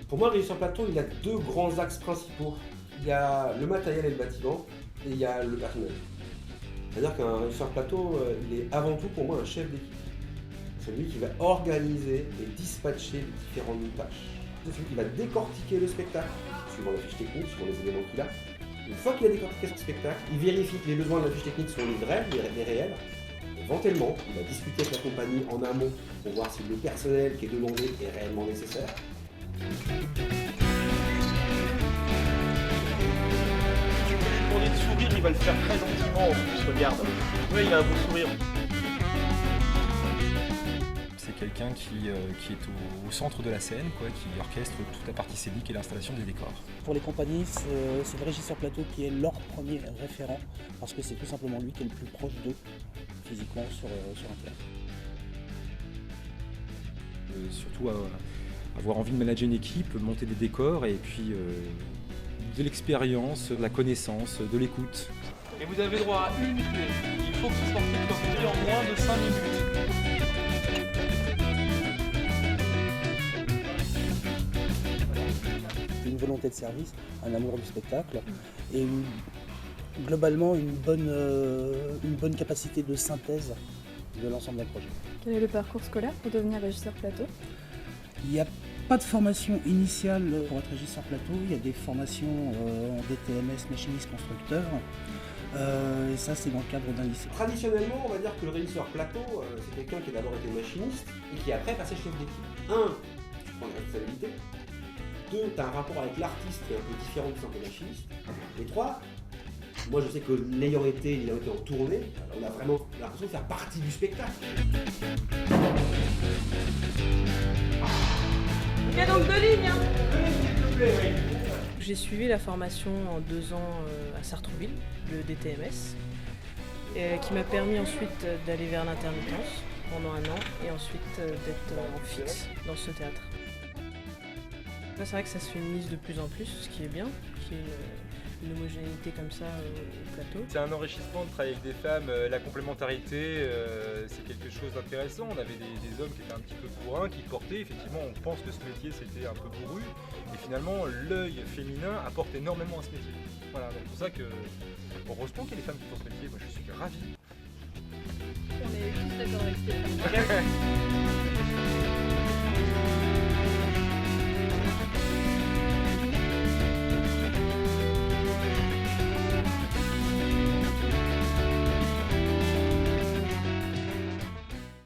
Pour moi, le régisseur plateau, il a deux grands axes principaux. Il y a le matériel et le bâtiment, et il y a le personnel. C'est-à-dire qu'un régisseur plateau, il est avant tout pour moi un chef d'équipe. C'est lui qui va organiser et dispatcher les différentes tâches. C'est celui qui va décortiquer le spectacle, suivant la fiche technique, suivant les éléments qu'il a. Une fois qu'il a décortiqué son spectacle, il vérifie que les besoins de la fiche technique sont les vrais, les réels. Éventuellement, il va discuter avec la compagnie en amont pour voir si le personnel qui est demandé est réellement nécessaire. Tu peux lui demander de sourire, il va le faire très gentiment en plus, regarde. Oui, il a un beau sourire. C'est quelqu'un qui est au centre de la scène, qui orchestre toute la partie scénique et l'installation des décors. Pour les compagnies, c'est le régisseur plateau qui est leur premier référent, parce que c'est tout simplement lui qui est le plus proche d'eux, physiquement, sur un théâtre. Surtout avoir envie de manager une équipe, monter des décors et puis de l'expérience, de la connaissance, de l'écoute. Et vous avez droit à 1 minute. Il faut que ce soit fait comme en moins de 5 minutes. Une volonté de service, un amour du spectacle et globalement une bonne capacité de synthèse de l'ensemble d'un projet. Quel est le parcours scolaire pour devenir régisseur plateau? Il n'y a pas de formation initiale pour être régisseur plateau, il y a des formations en DTMS, machiniste, constructeur. Et ça, c'est dans le cadre d'un lycée. Traditionnellement, on va dire que le régisseur plateau, c'est quelqu'un qui a d'abord été machiniste et qui après est passé chef d'équipe. 1, tu prends des responsabilités. 2, tu as un rapport avec l'artiste qui est un peu différent du simple machiniste. Et 3, moi je sais que l'ayant été en tournée, on a vraiment l'impression de faire partie du spectacle. Il y a donc 2 lignes, hein. 2 lignes, s'il te plaît, oui. J'ai suivi la formation en 2 ans à Sartrouville, le DTMS, qui m'a permis ensuite d'aller vers l'intermittence pendant 1 an et ensuite d'être en fixe dans ce théâtre. Là, c'est vrai que ça se féminise de plus en plus, ce qui est bien, qu'il y ait une homogénéité comme ça au plateau. C'est un enrichissement de travailler avec des femmes, la complémentarité, c'est quelque chose d'intéressant. On avait des hommes qui étaient un petit peu bourrins, qui portaient, effectivement, on pense que ce métier c'était un peu bourru, et finalement l'œil féminin apporte énormément à ce métier. Voilà, donc c'est pour ça que, heureusement qu'il y a des femmes qui font ce métier, moi je suis ravi. On est tous d'accord avec Stéphane.